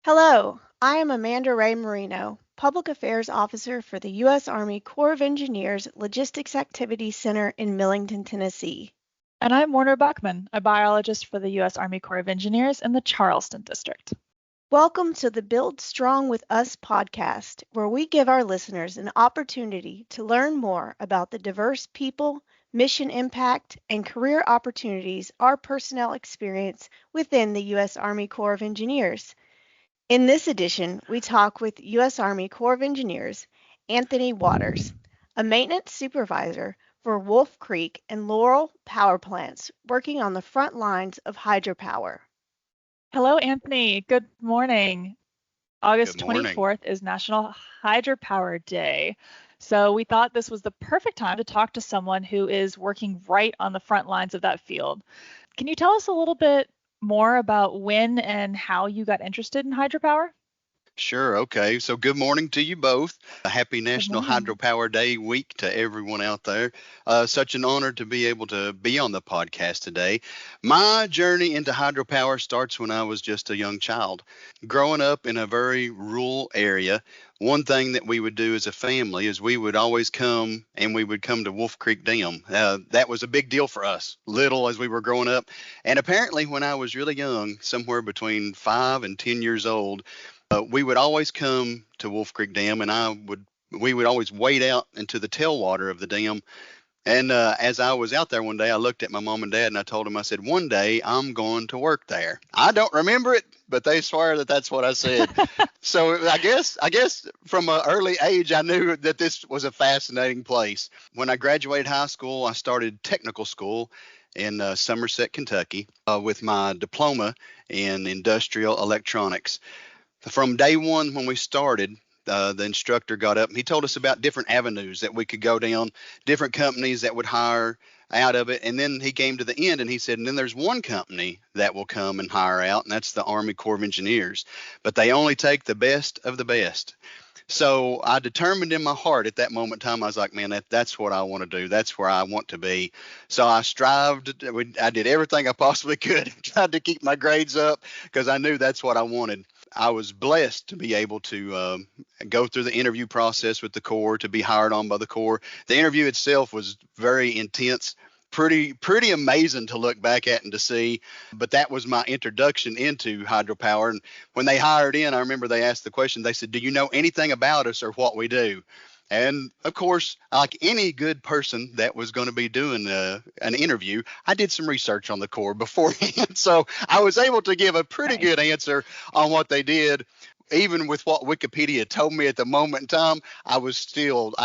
Hello, I am Amanda Ray Marino, Public Affairs Officer for the U.S. Army Corps of Engineers Logistics Activities Center in Millington, Tennessee. And I'm Warner Buckman, a biologist for the U.S. Army Corps of Engineers in the Charleston District. Welcome to the Build Strong with Us podcast, where we give our listeners an opportunity to learn more about the diverse people, mission impact, and career opportunities our personnel experience within the U.S. Army Corps of Engineers. In this edition, we talk with U.S. Army Corps of Engineers Anthony Waters, a maintenance supervisor for Wolf Creek and Laurel power plants working on the front lines of hydropower. Hello, Anthony. Good morning. August Good morning. 24th is National Hydropower Day. So we thought this was the perfect time to talk to someone who is working right on the front lines of that field. Can you tell us a little bit more about when and how you got interested in hydropower? Sure. Okay. So good morning to you both. A happy National morning. Hydropower Day week to everyone out there. Such an honor to be able to be on the podcast today. My journey into hydropower starts when I was just a young child. Growing up in a very rural area, one thing that we would do as a family is we would always come to Wolf Creek Dam. That was a big deal for us, little as we were growing up. And apparently when I was really young, somewhere between 5 and 10 years old, we would always come to Wolf Creek Dam, and we would always wade out into the tailwater of the dam. And as I was out there one day, I looked at my mom and dad, and I told them, I said, one day I'm going to work there. I don't remember it, but they swear that that's what I said. So I guess from an early age, I knew that this was a fascinating place. When I graduated high school, I started technical school in Somerset, Kentucky, with my diploma in industrial electronics. From day one when we started, the instructor got up and he told us about different avenues that we could go down, different companies that would hire out of it. And then he came to the end and he said, and then there's one company that will come and hire out, and that's the Army Corps of Engineers. But they only take the best of the best. So I determined in my heart at that moment in time, I was like, man, that's what I want to do. That's where I want to be. So I strived. I did everything I possibly could, tried to keep my grades up because I knew that's what I wanted. I was blessed to be able to go through the interview process with the Corps, to be hired on by the Corps. The interview itself was very intense, pretty amazing to look back at and to see. But that was my introduction into hydropower. And when they hired in, I remember they asked the question, they said, do you know anything about us or what we do? And of course, like any good person that was going to be doing an interview, I did some research on the Corps beforehand. So I was able to give a pretty good answer on what they did. Even with what Wikipedia told me at the moment in time, I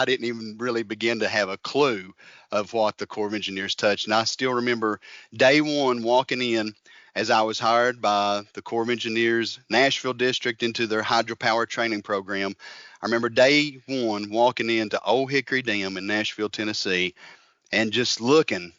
didn't even really begin to have a clue of what the Corps of Engineers touched. And I still remember day one walking in as I was hired by the Corps of Engineers Nashville District into their hydropower training program. I remember day one walking into Old Hickory Dam in Nashville, Tennessee, and just looking.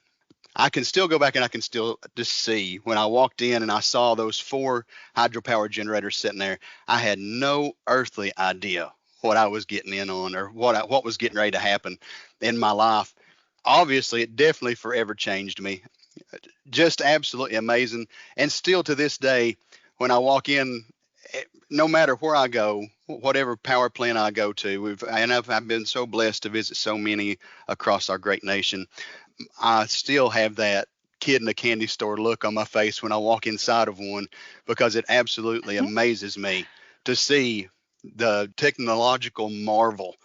I can still go back and I can still just see when I walked in and I saw those 4 hydropower generators sitting there. I had no earthly idea what I was getting in on or what was getting ready to happen in my life. Obviously, it definitely forever changed me. Just absolutely amazing. And still to this day, when I walk in, no matter where I go, whatever power plant I go to, I've been so blessed to visit so many across our great nation. I still have that kid in a candy store look on my face when I walk inside of one, because it absolutely amazes me to see the technological marvel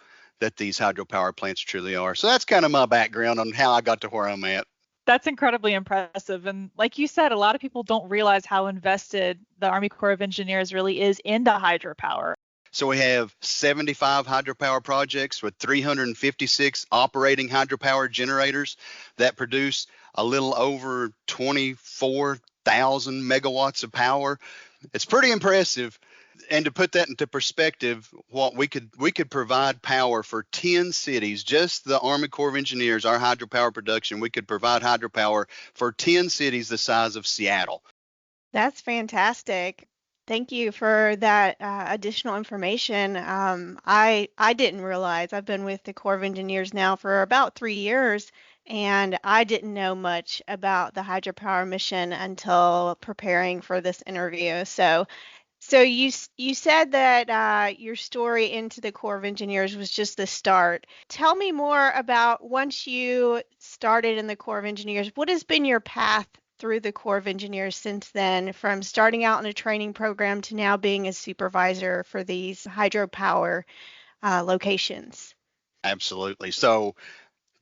that these hydropower plants truly are. So that's kind of my background on how I got to where I'm at. That's incredibly impressive. And like you said, a lot of people don't realize how invested the Army Corps of Engineers really is into hydropower. So we have 75 hydropower projects with 356 operating hydropower generators that produce a little over 24,000 megawatts of power. It's pretty impressive. And to put that into perspective, what we could provide power for 10 cities, just the Army Corps of Engineers, our hydropower production, we could provide hydropower for 10 cities the size of Seattle. That's fantastic. Thank you for that additional information. I didn't realize I've been with the Corps of Engineers now for about 3 years, and I didn't know much about the hydropower mission until preparing for this interview. So So you said that your story into the Corps of Engineers was just the start. Tell me more about once you started in the Corps of Engineers, what has been your path through the Corps of Engineers since then, from starting out in a training program to now being a supervisor for these hydropower locations? Absolutely. So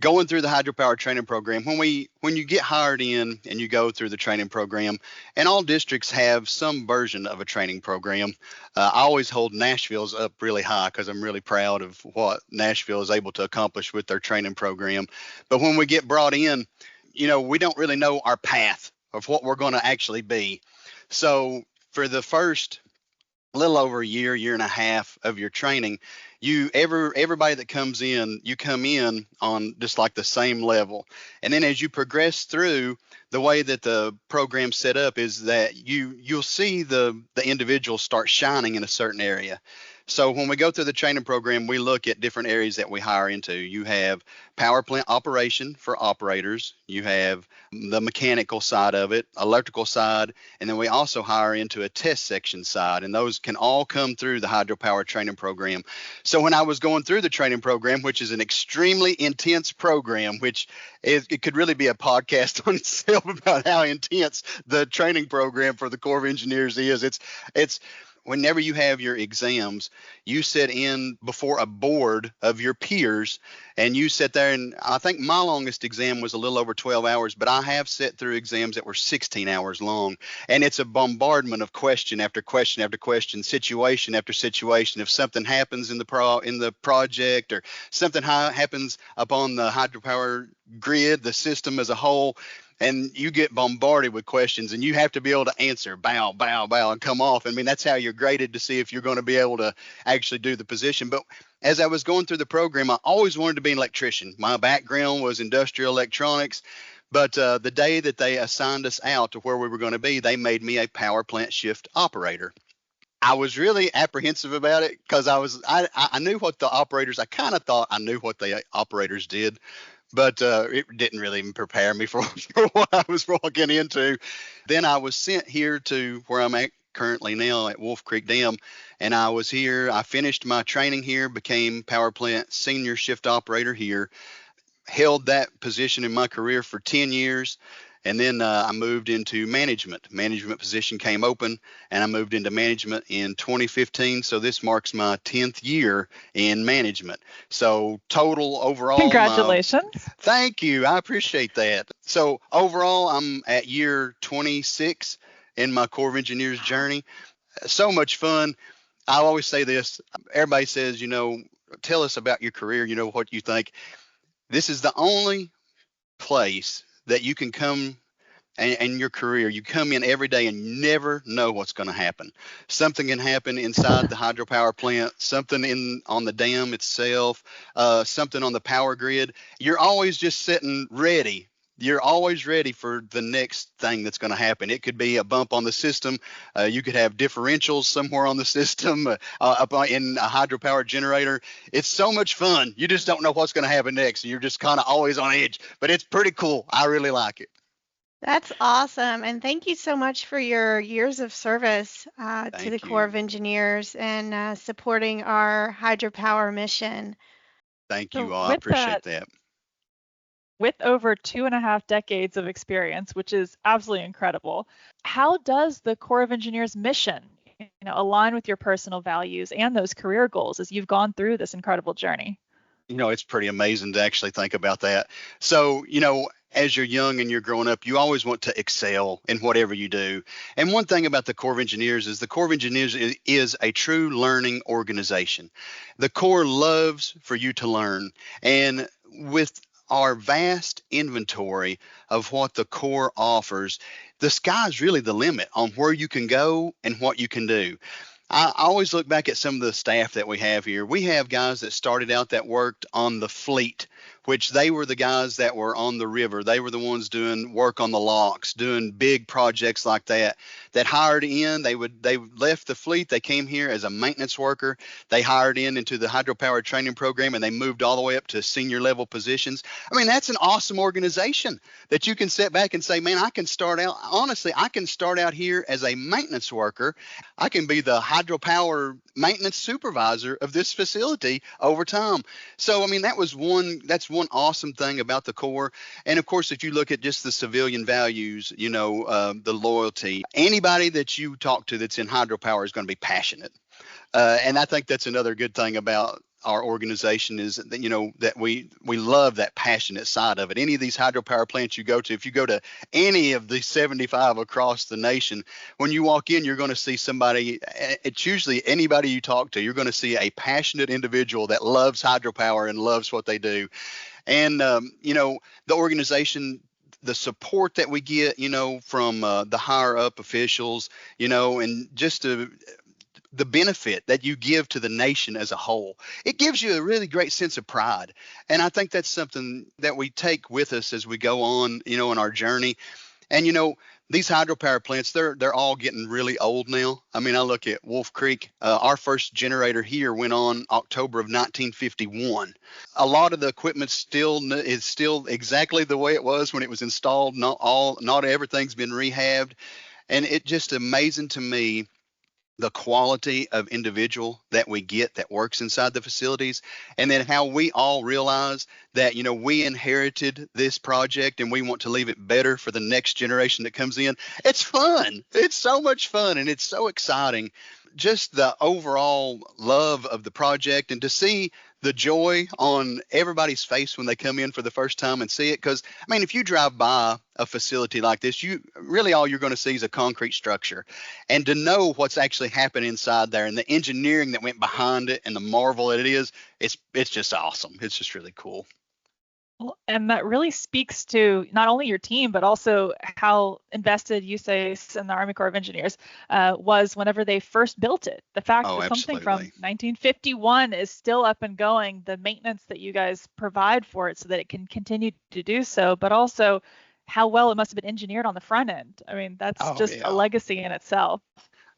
going through the hydropower training program, when you get hired in and you go through the training program, and all districts have some version of a training program. I always hold Nashville's up really high because I'm really proud of what Nashville is able to accomplish with their training program. But when we get brought in, we don't really know our path of what we're going to actually be. So for the first a little over a year and a half of your training, everybody that comes in, you come in on just like the same level. And then as you progress through, the way that the program's set up is that you'll see the individual start shining in a certain area. So when we go through the training program, we look at different areas that we hire into. You have power plant operation for operators. You have the mechanical side of it, electrical side, and then we also hire into a test section side, and those can all come through the hydropower training program. So when I was going through the training program, which is an extremely intense program, which it could really be a podcast on itself about how intense the training program for the Corps of Engineers is. It's whenever you have your exams, you sit in before a board of your peers and you sit there, and I think my longest exam was a little over 12 hours, but I have sat through exams that were 16 hours long, and it's a bombardment of question after question after question, situation after situation. If something happens in the project, or something happens upon the hydropower grid, the system as a whole, and you get bombarded with questions, and you have to be able to answer, bow, bow, bow, and come off. I mean, that's how you're graded to see if you're going to be able to actually do the position. But as I was going through the program, I always wanted to be an electrician. My background was industrial electronics, but the day that they assigned us out to where we were going to be, they made me a power plant shift operator. I was really apprehensive about it because I knew what the operators, I kind of thought I knew what the operators did, but it didn't really even prepare me for what I was walking into. Then I was sent here to where I'm at currently now at Wolf Creek Dam, and I was here. I finished my training here, became power plant senior shift operator here, held that position in my career for 10 years. And then I moved into management. Management position came open, and I moved into management in 2015. So this marks my 10th year in management. So total overall, Congratulations. thank you. I appreciate that. So overall, I'm at year 26 in my Corps of Engineers journey. So much fun. I always say this. Everybody says, tell us about your career. What you think. This is the only place that you can come and your career, you come in every day and you never know what's going to happen. Something can happen inside the hydropower plant, something on the dam itself, something on the power grid. You're always just sitting ready. You're always ready for the next thing that's going to happen. It could be a bump on the system. You could have differentials somewhere on the system, up in a hydropower generator. It's so much fun. You just don't know what's going to happen next. You're just kind of always on edge, but it's pretty cool. I really like it. That's awesome. And thank you so much for your years of service to the Thank Corps you. of Engineers and supporting our hydropower mission. Thank you So all. I appreciate that. with over 2.5 decades of experience, which is absolutely incredible, how does the Corps of Engineers mission, align with your personal values and those career goals as you've gone through this incredible journey? It's pretty amazing to actually think about that. So, as you're young and you're growing up, you always want to excel in whatever you do. And one thing about the Corps of Engineers is the Corps of Engineers is a true learning organization. The Corps loves for you to learn. And with our vast inventory of what the Corps offers, the sky's really the limit on where you can go and what you can do. I always look back at some of the staff that we have here. We have guys that started out that worked on the fleet which they were the guys that were on the river. They were the ones doing work on the locks, doing big projects like that, that hired in. They left the fleet. They came here as a maintenance worker. They hired into the hydropower training program, and they moved all the way up to senior level positions. I mean, that's an awesome organization that you can sit back and say, man, I can start out, honestly, I can start out here as a maintenance worker. I can be the hydropower maintenance supervisor of this facility over time. So, I mean, that's one awesome thing about the Corps. And of course, if you look at just the civilian values, the loyalty, anybody that you talk to that's in hydropower is going to be passionate. And I think that's another good thing about our organization is that, that we love that passionate side of it. Any of these hydropower plants you go to, if you go to any of the 75 across the nation, when you walk in, you're going to see somebody, it's usually anybody you talk to, you're going to see a passionate individual that loves hydropower and loves what they do. And, the organization, the support that we get, from the higher up officials, and just the benefit that you give to the nation as a whole. It gives you a really great sense of pride. And I think that's something that we take with us as we go on, in our journey. And, these hydropower plants, they're all getting really old now. I mean, I look at Wolf Creek. Our first generator here went on October of 1951. A lot of the equipment is still exactly the way it was when it was installed. Not everything's been rehabbed. And it's just amazing to me the quality of individual that we get that works inside the facilities, and then how we all realize that, we inherited this project and we want to leave it better for the next generation that comes in. It's fun. It's so much fun, and it's so exciting. Just the overall love of the project, and to see the joy on everybody's face when they come in for the first time and see it. Because, I mean, if you drive by a facility like this, all you're going to see is a concrete structure. And to know what's actually happened inside there and the engineering that went behind it and the marvel that it is, it's just awesome. It's just really cool. Well, and that really speaks to not only your team, but also how invested USACE and the Army Corps of Engineers was whenever they first built it. The fact that something from 1951 is still up and going, the maintenance that you guys provide for it so that it can continue to do so, but also how well it must have been engineered on the front end. I mean, that's a legacy in itself.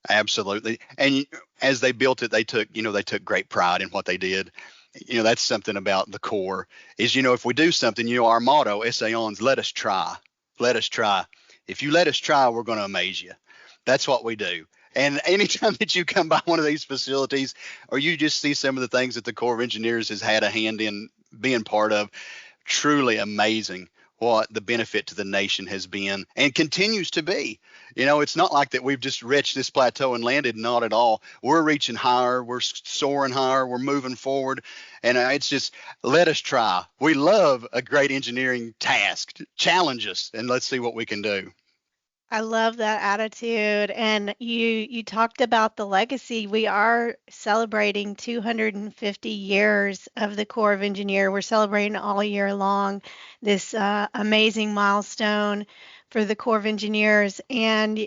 Absolutely. And as they built it, they took great pride in what they did. That's something about the Corps is, if we do something, our motto, Essayons, let us try. Let us try. If you let us try, we're going to amaze you. That's what we do. And anytime that you come by one of these facilities, or you just see some of the things that the Corps of Engineers has had a hand in being part of, truly amazing what the benefit to the nation has been and continues to be. It's not like that we've just reached this plateau and landed, not at all. We're reaching higher, we're soaring higher, we're moving forward. And it's just, let us try. We love a great engineering task. Challenge us and let's see what we can do. I love that attitude. And you talked about the legacy. We are celebrating 250 years of the Corps of Engineers. We're celebrating all year long this amazing milestone for the Corps of Engineers. And,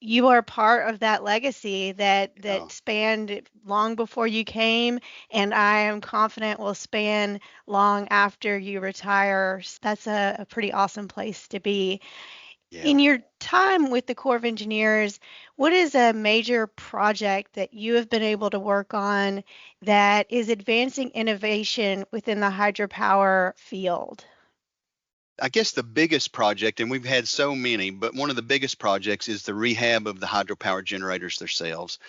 you are part of that legacy that spanned long before you came, and I am confident will span long after you retire. That's a pretty awesome place to be. Yeah. In your time with the Corps of Engineers, what is a major project that you have been able to work on that is advancing innovation within the hydropower field? I guess the biggest project, and we've had so many, but one of the biggest projects is the rehab of the hydropower generators themselves.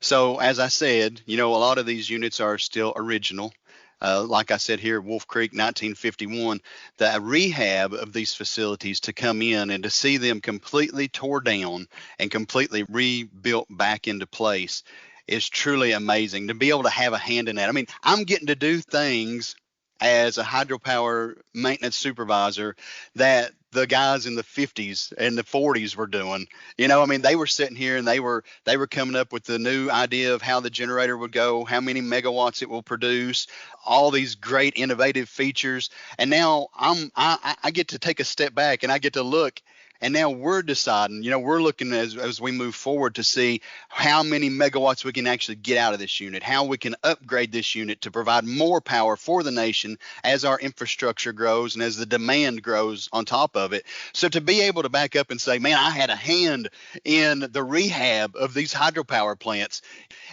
So as I said, a lot of these units are still original. Like I said here, Wolf Creek, 1951, the rehab of these facilities to come in and to see them completely tore down and completely rebuilt back into place is truly amazing to be able to have a hand in that. I mean, I'm getting to do things as a hydropower maintenance supervisor that the guys in the 50s and the 40s were doing. They were sitting here and they were coming up with the new idea of how the generator would go, how many megawatts it will produce, all these great innovative features. And now I get to take a step back and I get to look And now we're deciding, we're looking as we move forward to see how many megawatts we can actually get out of this unit, how we can upgrade this unit to provide more power for the nation as our infrastructure grows and as the demand grows on top of it. So to be able to back up and say, man, I had a hand in the rehab of these hydropower plants.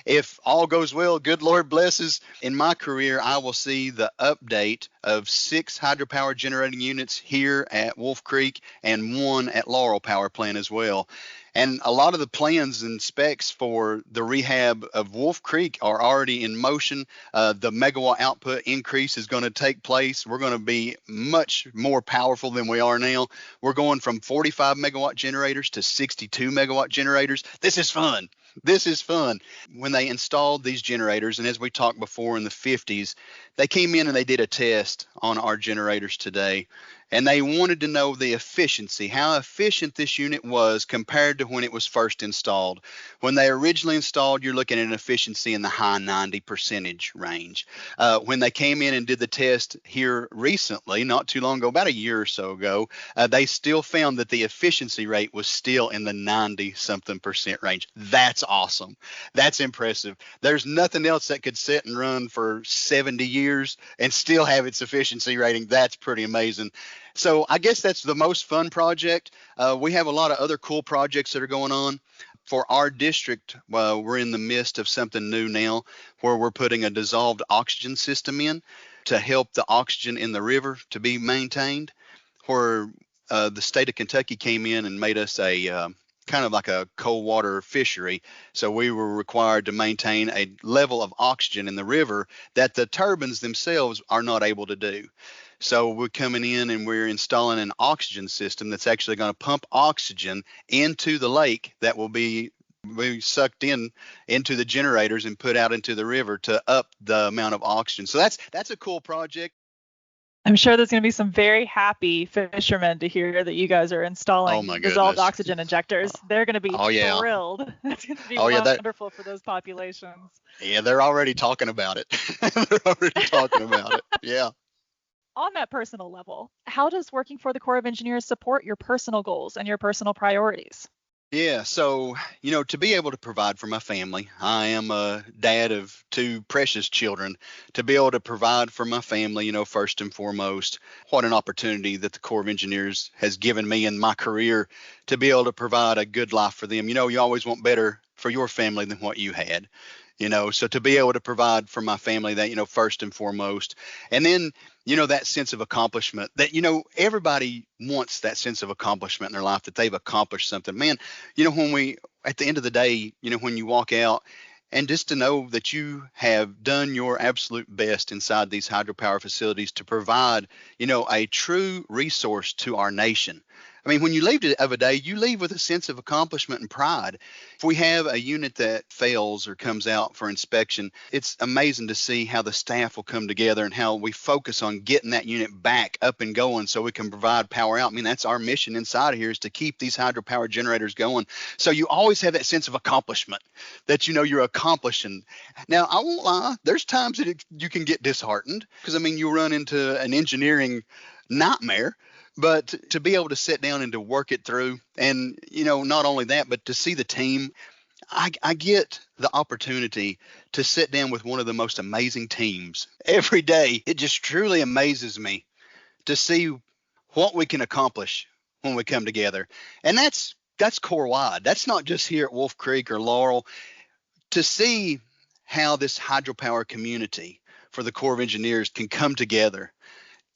If all goes well, good Lord blesses, in my career, I will see the update of 6 hydropower generating units here at Wolf Creek and 1 at Laurel Power Plant as well. And a lot of the plans and specs for the rehab of Wolf Creek are already in motion. The megawatt output increase is going to take place. We're going to be much more powerful than we are now. We're going from 45 megawatt generators to 62 megawatt generators. This is fun. This is fun. When they installed these generators, and as we talked before in the 50s, they came in and they did a test on our generators today. And they wanted to know the efficiency, how efficient this unit was compared to when it was first installed. When they originally installed, you're looking at an efficiency in the high 90% range. When they came in and did the test here recently, not too long ago, about a year or so ago, they still found that the efficiency rate was still in the 90-something% range. That's awesome. That's impressive. There's nothing else that could sit and run for 70 years and still have its efficiency rating. That's pretty amazing. So I guess that's the most fun project. We have a lot of other cool projects that are going on. For our district, we're in the midst of something new now where we're putting a dissolved oxygen system in to help the oxygen in the river to be maintained, where the state of Kentucky came in and made us a kind of like a cold water fishery. So we were required to maintain a level of oxygen in the river that the turbines themselves are not able to do. So we're coming in and we're installing an oxygen system that's actually going to pump oxygen into the lake that will be sucked into the generators and put out into the river to up the amount of oxygen. So that's a cool project. I'm sure there's going to be some very happy fishermen to hear that you guys are installing dissolved oxygen injectors. They're going to be thrilled. It's going to be wonderful for those populations. Yeah, they're already talking about it. Yeah. On that personal level, how does working for the Corps of Engineers support your personal goals and your personal priorities? Yeah, so, to be able to provide for my family, I am a dad of 2 precious children. To be able to provide for my family, first and foremost, what an opportunity that the Corps of Engineers has given me in my career to be able to provide a good life for them. You always want better for your family than what you had. So to be able to provide for my family that, first and foremost, and then, that sense of accomplishment that, everybody wants that sense of accomplishment in their life that they've accomplished something. Man, when at the end of the day, when you walk out and just to know that you have done your absolute best inside these hydropower facilities to provide, a true resource to our nation. I mean, when you leave of a day, you leave with a sense of accomplishment and pride. If we have a unit that fails or comes out for inspection, it's amazing to see how the staff will come together and how we focus on getting that unit back up and going so we can provide power out. I mean, that's our mission inside here is to keep these hydropower generators going. So you always have that sense of accomplishment that you're accomplishing. Now, I won't lie, there's times that you can get disheartened because, you run into an engineering nightmare. But to be able to sit down and to work it through and, not only that, but to see the team, I get the opportunity to sit down with one of the most amazing teams every day. It just truly amazes me to see what we can accomplish when we come together. And that's Corps wide. That's not just here at Wolf Creek or Laurel. To see how this hydropower community for the Corps of Engineers can come together,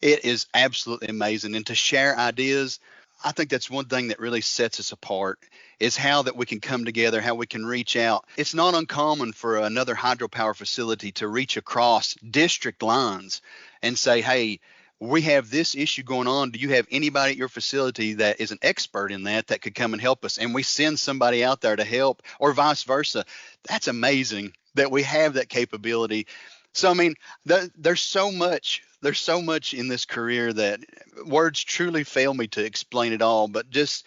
it is absolutely amazing. And to share ideas, I think that's one thing that really sets us apart is how that we can come together, how we can reach out. It's not uncommon for another hydropower facility to reach across district lines and say, hey, we have this issue going on. Do you have anybody at your facility that is an expert in that could come and help us? And we send somebody out there to help, or vice versa. That's amazing that we have that capability. So, there's so much in this career that words truly fail me to explain it all, but just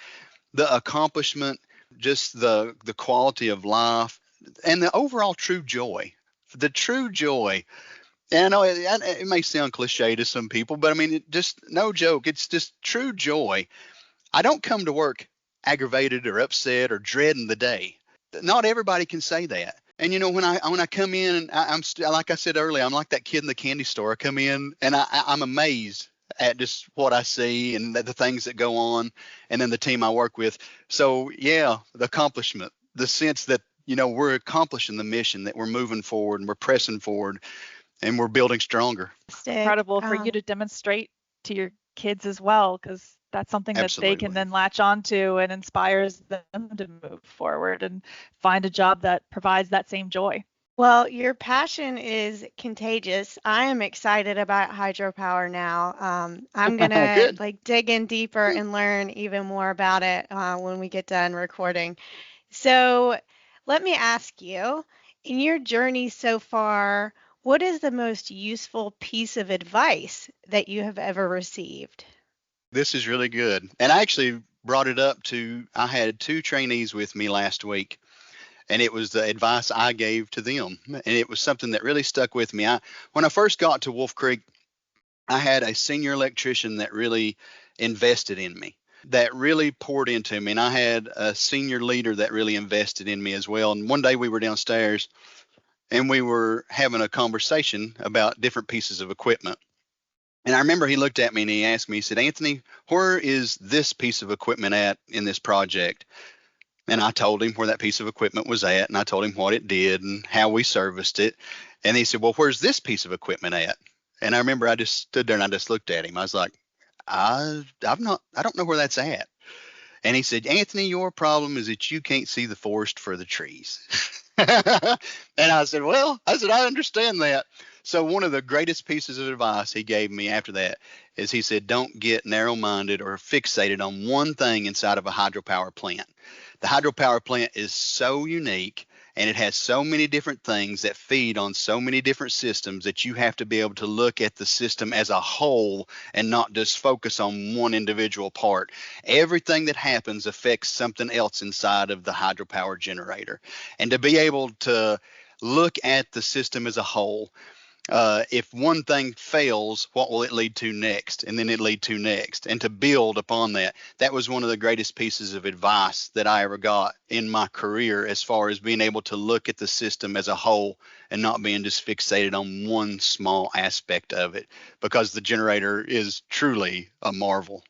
the accomplishment, just the quality of life, and the overall true joy. And I know it may sound cliche to some people, but just no joke. It's just true joy I don't come to work aggravated or upset or dreading the day. Not everybody can say that. And when I come in, and I'm like I said earlier, I'm like that kid in the candy store. I come in and I'm amazed at just what I see and the things that go on, and then the team I work with. So yeah, the accomplishment, the sense that we're accomplishing the mission, that we're moving forward and we're pressing forward and we're building stronger. Incredible for you to demonstrate to your kids as well, because that's something that they can Absolutely. then latch onto and inspires them to move forward and find a job that provides that same joy. Well, your passion is contagious. I am excited about hydropower now. I'm gonna Good. dig in deeper and learn even more about it when we get done recording. So let me ask you, in your journey so far, what is the most useful piece of advice that you have ever received? This is really good. And I actually brought it up I had two trainees with me last week, and it was the advice I gave to them. And it was something that really stuck with me. When I first got to Wolf Creek, I had a senior electrician that really invested in me, that really poured into me. And I had a senior leader that really invested in me as well. And one day we were downstairs and we were having a conversation about different pieces of equipment. And I remember he looked at me and he asked me, he said, Anthony, where is this piece of equipment at in this project? And I told him where that piece of equipment was at, and I told him what it did and how we serviced it. And he said, well, where's this piece of equipment at? And I remember I just stood there and I just looked at him. I was like, I don't know where that's at. And he said, Anthony, your problem is that you can't see the forest for the trees. And I said, I understand that. So one of the greatest pieces of advice he gave me after that is he said, don't get narrow-minded or fixated on one thing inside of a hydropower plant. The hydropower plant is so unique and it has so many different things that feed on so many different systems that you have to be able to look at the system as a whole and not just focus on one individual part. Everything that happens affects something else inside of the hydropower generator. And to be able to look at the system as a whole, if one thing fails, what will it lead to next? And then it lead to next. And to build upon that. That was one of the greatest pieces of advice that I ever got in my career, as far as being able to look at the system as a whole and not being just fixated on one small aspect of it, because the generator is truly a marvel.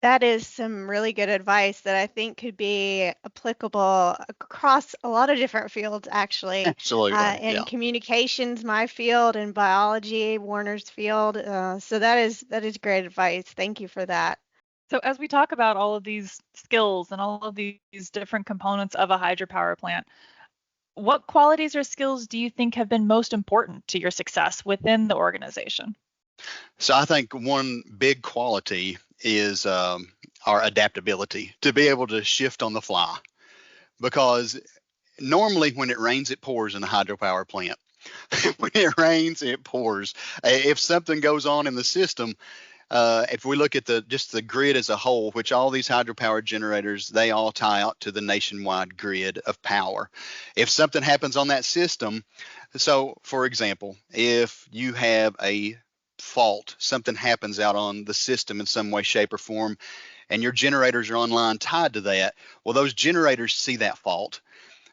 That is some really good advice that I think could be applicable across a lot of different fields, actually. Absolutely. In Yeah. communications, my field, and biology, Warner's field. So that is great advice. Thank you for that. So as we talk about all of these skills and all of these different components of a hydropower plant, what qualities or skills do you think have been most important to your success within the organization? So I think one big quality is our adaptability, to be able to shift on the fly, because normally when it rains, it pours in a hydropower plant. When it rains, it pours. If something goes on in the system, if we look at just the grid as a whole, which all these hydropower generators, they all tie out to the nationwide grid of power. If something happens on that system, so for example, if you have a fault, something happens out on the system in some way, shape, or form, and your generators are online tied to that, well, those generators see that fault.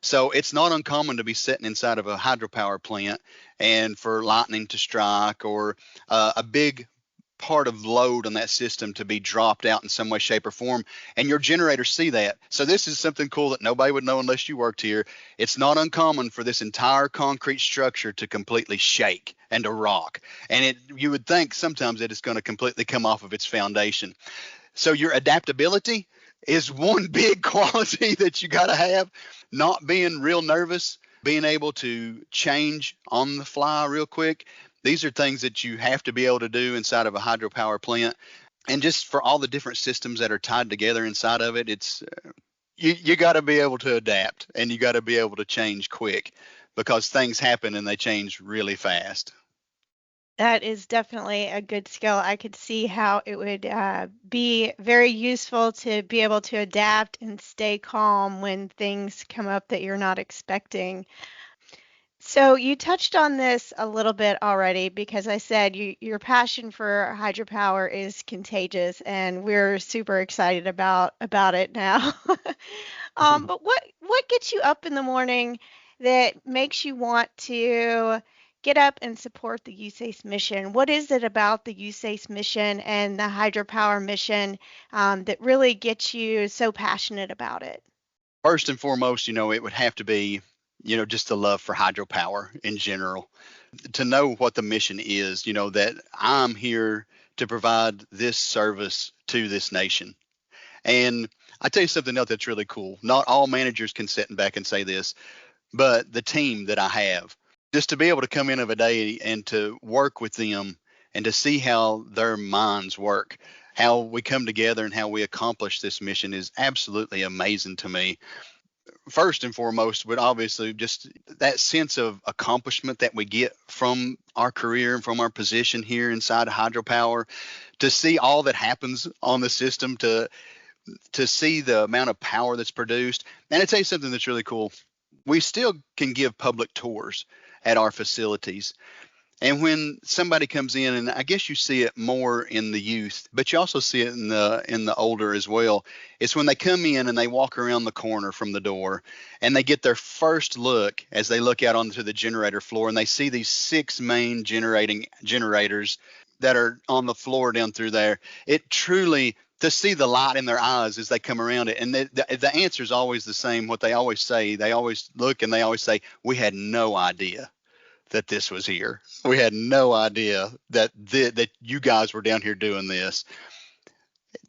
So it's not uncommon to be sitting inside of a hydropower plant and for lightning to strike, or a big part of load on that system to be dropped out in some way, shape, or form, and your generators see that. So this is something cool that nobody would know unless you worked here. It's not uncommon for this entire concrete structure to completely shake and to rock, and you would think sometimes that it's going to completely come off of its foundation. So your adaptability is one big quality that you got to have. Not being real nervous, being able to change on the fly real quick. These are things that you have to be able to do inside of a hydropower plant. And just for all the different systems that are tied together inside of it, it's you got to be able to adapt, and you got to be able to change quick, because things happen and they change really fast. That is definitely a good skill. I could see how it would be very useful to be able to adapt and stay calm when things come up that you're not expecting. So you touched on this a little bit already because I said your passion for hydropower is contagious, and we're super excited about it now. But what gets you up in the morning that makes you want to get up and support the USACE mission? What is it about the USACE mission and the hydropower mission that really gets you so passionate about it? First and foremost, it would have to be, just the love for hydropower in general. To know what the mission is, that I'm here to provide this service to this nation. And I tell you something else that's really cool. Not all managers can sit back and say this, but the team that I have, just to be able to come in of a day and to work with them and to see how their minds work, how we come together and how we accomplish this mission is absolutely amazing to me. First and foremost, but obviously just that sense of accomplishment that we get from our career and from our position here inside of hydropower, to see all that happens on the system, to see the amount of power that's produced. And I tell you something that's really cool. We still can give public tours at our facilities. And when somebody comes in, and I guess you see it more in the youth, but you also see it in the older as well. It's when they come in and they walk around the corner from the door, and they get their first look as they look out onto the generator floor, and they see these 6 main generators that are on the floor down through there. It truly, to see the light in their eyes as they come around it, and the answer is always the same. What they always say, they always look and they always say, "We had no idea that this was here. We had no idea that you guys were down here doing this."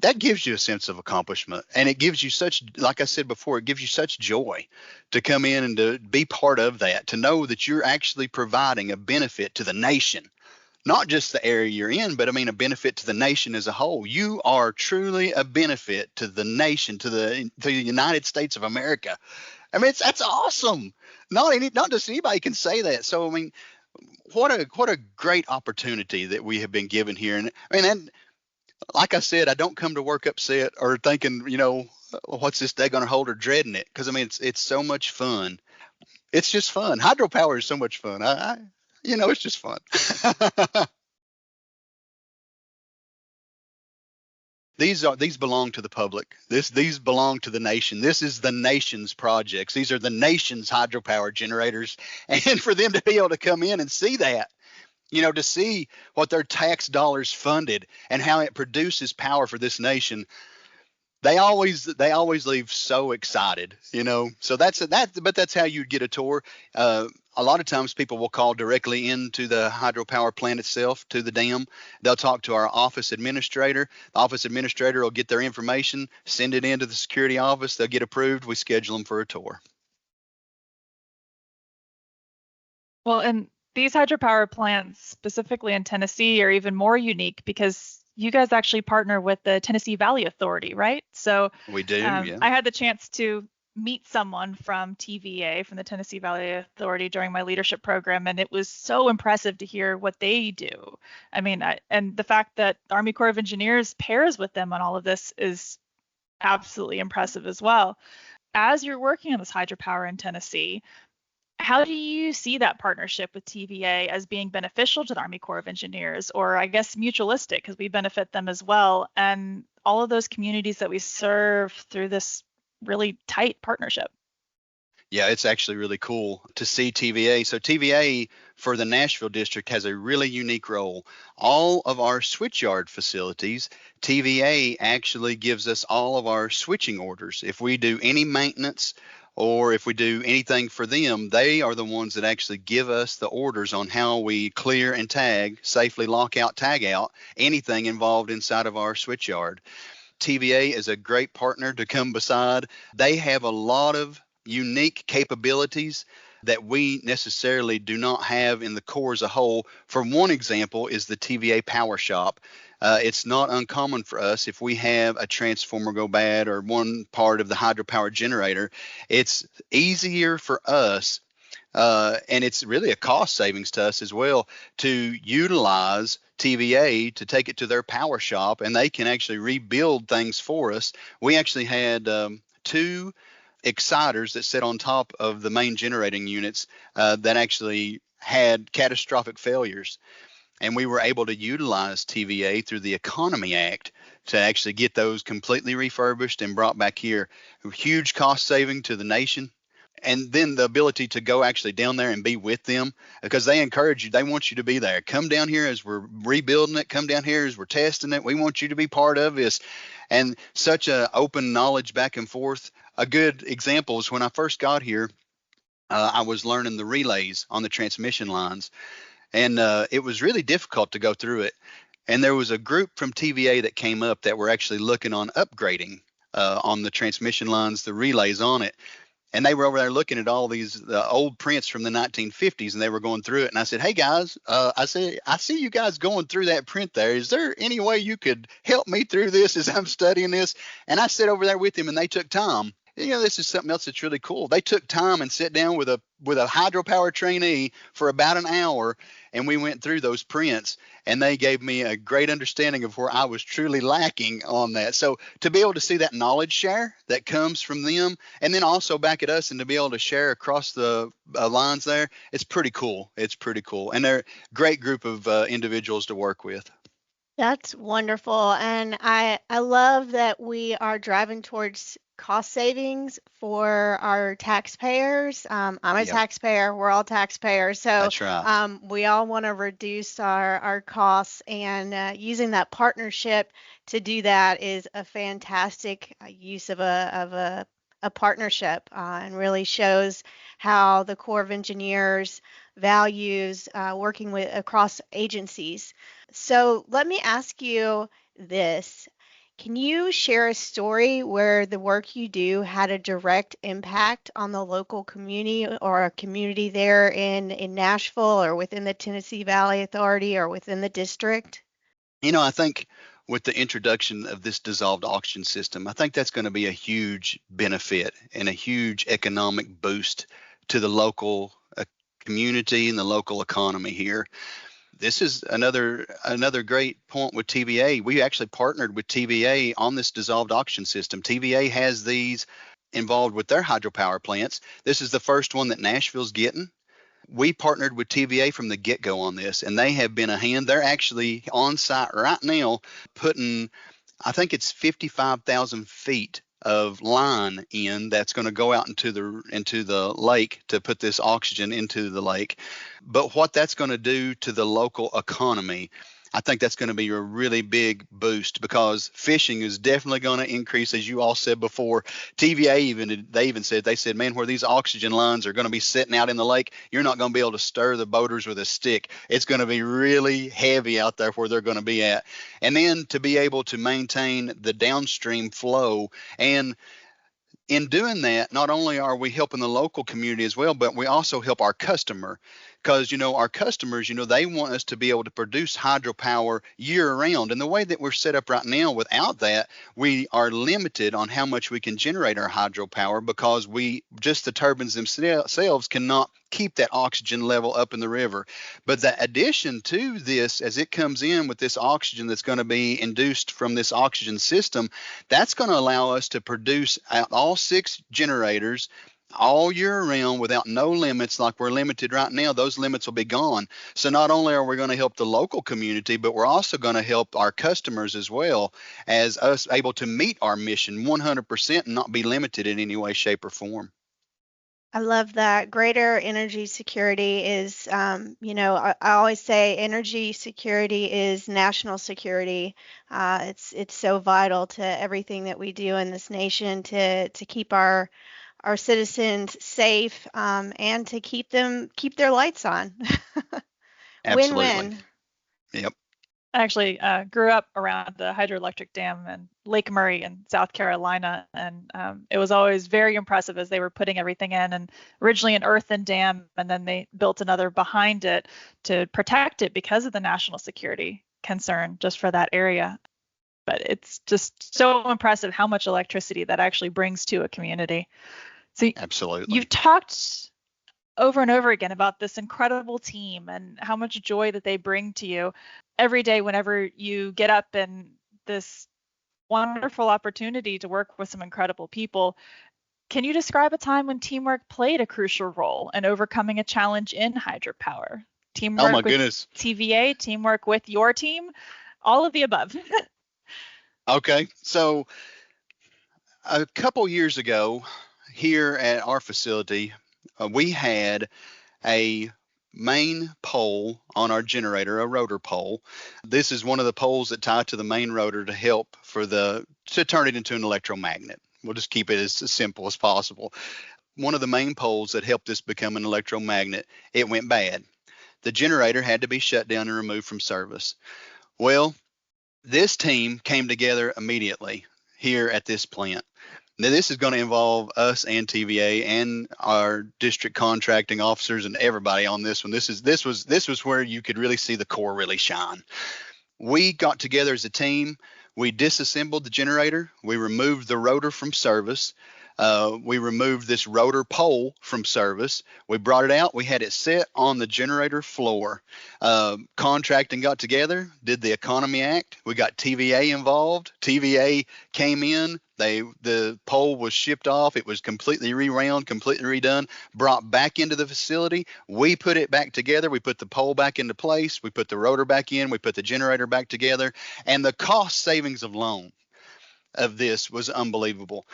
That gives you a sense of accomplishment, and it gives you such, like I said before, it gives you such joy to come in and to be part of that, to know that you're actually providing a benefit to the nation, not just the area you're in, but I mean a benefit to the nation as a whole. You are truly a benefit to the nation, to the United States of America. I mean, that's awesome. Not just anybody can say that. So I mean, what a great opportunity that we have been given here. And I mean, and like I said, I don't come to work upset or thinking, what's this day going to hold or dreading it, because I mean, it's so much fun. It's just fun. Hydropower is so much fun. It's just fun. These belong to the public. These belong to the nation. This is the nation's projects. These are the nation's hydropower generators. And for them to be able to come in and see that, to see what their tax dollars funded and how it produces power for this nation, they always leave so excited. So but that's how you get a tour. A lot of times people will call directly into the hydropower plant itself, to the dam. They'll talk to our office administrator. The office administrator will get their information, send it into the security office. They'll get approved. We schedule them for a tour. Well, and these hydropower plants, specifically in Tennessee, are even more unique because you guys actually partner with the Tennessee Valley Authority, right? So We do, yeah. I had the chance to meet someone from TVA, from the Tennessee Valley Authority, during my leadership program, and it was so impressive to hear what they do. I mean, and the fact that the Army Corps of Engineers pairs with them on all of this is absolutely impressive as well. As you're working on this hydropower in Tennessee, how do you see that partnership with TVA as being beneficial to the Army Corps of Engineers, or I guess mutualistic, because we benefit them as well, and all of those communities that we serve through this really tight partnership? Yeah, it's actually really cool to see TVA. So TVA for the Nashville district has a really unique role. All of our switchyard facilities, TVA actually gives us all of our switching orders. If we do any maintenance or if we do anything for them, they are the ones that actually give us the orders on how we clear and tag, safely lock out, tag out anything involved inside of our switchyard. TVA is a great partner to come beside. They have a lot of unique capabilities that we necessarily do not have in the Corps as a whole. For one example is the TVA Power Shop. It's not uncommon for us, if we have a transformer go bad or one part of the hydropower generator, it's easier for us, and it's really a cost savings to us as well, to utilize TVA to take it to their power shop, and they can actually rebuild things for us. We actually had 2 exciters that sit on top of the main generating units that actually had catastrophic failures. And we were able to utilize TVA through the Economy Act to actually get those completely refurbished and brought back here. Huge cost saving to the nation. And then the ability to go actually down there and be with them, because they encourage you. They want you to be there. Come down here as we're rebuilding it. Come down here as we're testing it. We want you to be part of this. And such a open knowledge back and forth. A good example is when I first got here, I was learning the relays on the transmission lines. And it was really difficult to go through it. And there was a group from TVA that came up that were actually looking on upgrading on the transmission lines, the relays on it. And they were over there looking at all these old prints from the 1950s, and they were going through it. And I said, "Hey guys, I see you guys going through that print there. Is there any way you could help me through this as I'm studying this?" And I sat over there with him, and they took time. This is something else that's really cool. They took time and sat down with a hydropower trainee for about an hour, and we went through those prints, and they gave me a great understanding of where I was truly lacking on that. So to be able to see that knowledge share that comes from them, and then also back at us, and to be able to share across the lines there, it's pretty cool. It's pretty cool, and they're a great group of individuals to work with. That's wonderful. And I love that we are driving towards cost savings for our taxpayers. I'm a Yep, taxpayer. We're all taxpayers. So that's right. we all want to reduce our costs, and using that partnership to do that is a fantastic use of a partnership, and really shows how the Corps of Engineers values working with across agencies. So let me ask you this. Can you share a story where the work you do had a direct impact on the local community or a community there in Nashville or within the Tennessee Valley Authority or within the district? I think with the introduction of this dissolved oxygen system, I think that's going to be a huge benefit and a huge economic boost to the local community and the local economy here. This is another great point with TVA. We actually partnered with TVA on this dissolved oxygen system. TVA has these involved with their hydropower plants. This is the first one that Nashville's getting. We partnered with TVA from the get-go on this, and they have been a hand. They're actually on site right now putting, I think it's 55,000 feet of line in that's going to go out into the lake to put this oxygen into the lake. But what that's going to do to the local economy, I think that's going to be a really big boost, because fishing is definitely going to increase, as you all said before. TVA they said, man, where these oxygen lines are going to be sitting out in the lake, you're not going to be able to stir the boaters with a stick. It's going to be really heavy out there where they're going to be at. And then to be able to maintain the downstream flow, and in doing that, not only are we helping the local community as well, but we also help our customer, because our customers, they want us to be able to produce hydropower year round. And the way that we're set up right now, without that, we are limited on how much we can generate our hydropower, because the turbines themselves cannot keep that oxygen level up in the river. But the addition to this, as it comes in with this oxygen that's going to be induced from this oxygen system, that's going to allow us to produce at all 6 generators all year round without no limits like we're limited right now. Those limits will be gone. So not only are we going to help the local community, but we're also going to help our customers as well, as us able to meet our mission 100% and not be limited in any way, shape, or form. I love that. Greater energy security is, I always say energy security is national security. It's so vital to everything that we do in this nation to keep our citizens safe, and to keep their lights on. Absolutely. Win-win. Yep. I actually grew up around the hydroelectric dam in Lake Murray in South Carolina, and it was always very impressive as they were putting everything in. And originally an earthen dam, and then they built another behind it to protect it because of the national security concern just for that area. But it's just so impressive how much electricity that actually brings to a community. So Absolutely. you've talked over and over again about this incredible team and how much joy that they bring to you every day whenever you get up, and this wonderful opportunity to work with some incredible people. Can you describe a time when teamwork played a crucial role in overcoming a challenge in hydropower? Oh my Teamwork with goodness. TVA, teamwork with your team, all of the above. Okay. So a couple years ago here at our facility, we had a main pole on our generator, a rotor pole. This is one of the poles that tie to the main rotor to help to turn it into an electromagnet. We'll just keep it as simple as possible. One of the main poles that helped this become an electromagnet, it went bad. The generator had to be shut down and removed from service. Well, this team came together immediately here at this plant. Now, this is going to involve us and TVA and our district contracting officers and everybody on this one. This was where you could really see the core really shine. We got together as a team. We disassembled the generator. We removed the rotor from service. We removed this rotor pole from service. We brought it out. We had it set on the generator floor. Contracting got together, did the Economy Act. We got TVA involved. TVA came in. The pole was shipped off. It was completely rewound, completely redone, brought back into the facility. We put it back together. We put the pole back into place. We put the rotor back in. We put the generator back together. And the cost savings alone of this was unbelievable.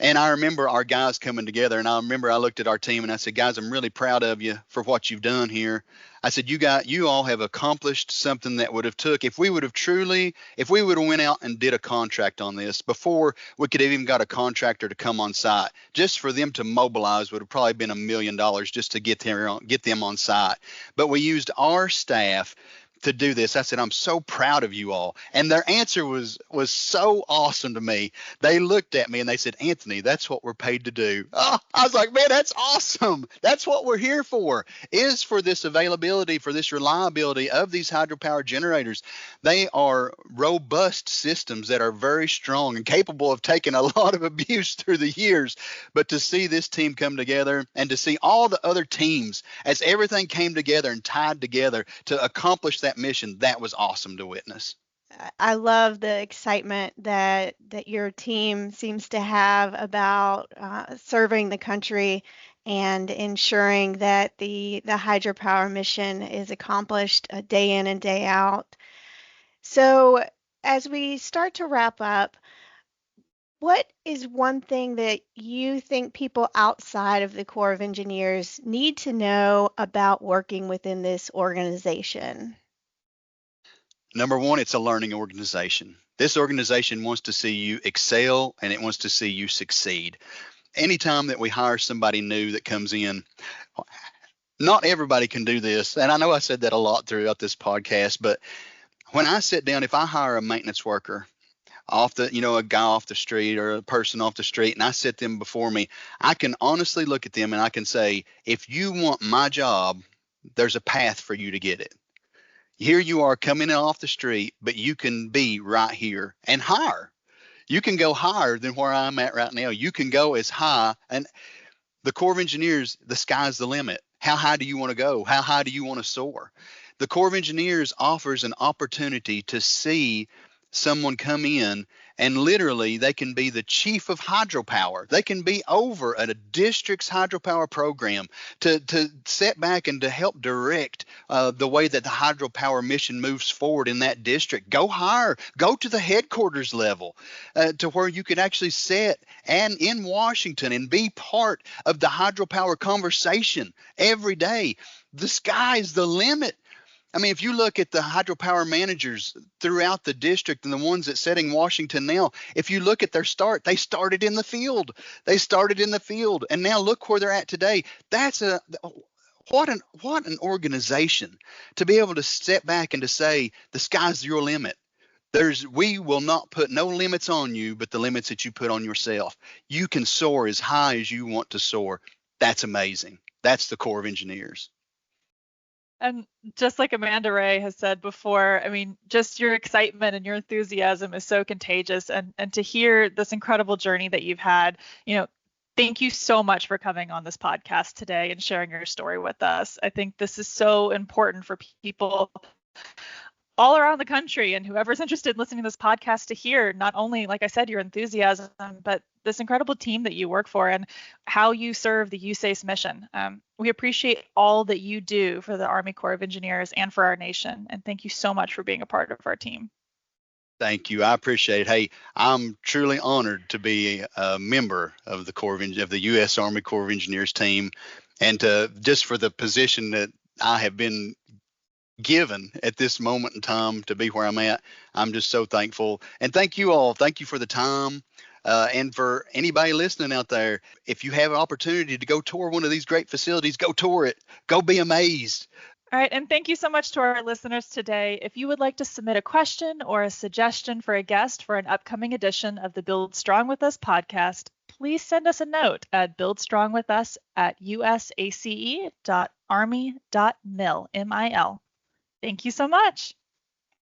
And I remember our guys coming together, and I remember I looked at our team and I said, guys, I'm really proud of you for what you've done here. I said, you all have accomplished something that would have took, if we would have went out and did a contract on this before we could have even got a contractor to come on site, just for them to mobilize would have probably been $1 million just to get them on site. But we used our staff to do this. I said, I'm so proud of you all. And their answer was so awesome to me. They looked at me and they said, Anthony, that's what we're paid to do. Oh, I was like, man, that's awesome. That's what we're here for, is for this availability, for this reliability of these hydropower generators. They are robust systems that are very strong and capable of taking a lot of abuse through the years. But to see this team come together and to see all the other teams as everything came together and tied together to accomplish that mission, that was awesome to witness. I love the excitement that your team seems to have about serving the country and ensuring that the hydropower mission is accomplished day in and day out. So as we start to wrap up, what is one thing that you think people outside of the Corps of Engineers need to know about working within this organization? Number one, it's a learning organization. This organization wants to see you excel and it wants to see you succeed. Anytime that we hire somebody new that comes in, not everybody can do this. And I know I said that a lot throughout this podcast, but when I sit down, if I hire a maintenance worker a guy off the street or a person off the street, and I sit them before me, I can honestly look at them and I can say, if you want my job, there's a path for you to get it. Here you are coming in off the street, but you can be right here and higher. You can go higher than where I'm at right now. You can go as high. And the Corps of Engineers, the sky's the limit. How high do you want to go? How high do you want to soar? The Corps of Engineers offers an opportunity to see someone come in and literally they can be the chief of hydropower. They can be over at a district's hydropower program to sit back and to help direct the way that the hydropower mission moves forward in that district. Go higher, go to the headquarters level to where you can actually sit and in Washington and be part of the hydropower conversation every day. The sky's the limit. I mean, if you look at the hydropower managers throughout the district and the ones that sit in Washington now, if you look at their start, they started in the field. They started in the field, and now look where they're at today. What an organization to be able to step back and to say the sky's your limit. We will not put no limits on you, but the limits that you put on yourself. You can soar as high as you want to soar. That's amazing. That's the Corps of Engineers. And just like Amanda Ray has said before, I mean, just your excitement and your enthusiasm is so contagious. And to hear this incredible journey that you've had, thank you so much for coming on this podcast today and sharing your story with us. I think this is so important for people all around the country, and whoever's interested in listening to this podcast to hear not only, like I said, your enthusiasm, but this incredible team that you work for and how you serve the USACE mission. We appreciate all that you do for the Army Corps of Engineers and for our nation. And thank you so much for being a part of our team. Thank you. I appreciate it. Hey, I'm truly honored to be a member of the U.S. Army Corps of Engineers team, and just for the position that I have been given at this moment in time to be where I'm at. I'm just so thankful. And thank you all. Thank you for the time. And for anybody listening out there, if you have an opportunity to go tour one of these great facilities, go tour it. Go be amazed. All right, and thank you so much to our listeners today. If you would like to submit a question or a suggestion for a guest for an upcoming edition of the Build Strong With Us podcast, please send us a note at buildstrongwithus@usace.army.mil, MIL. Thank you so much.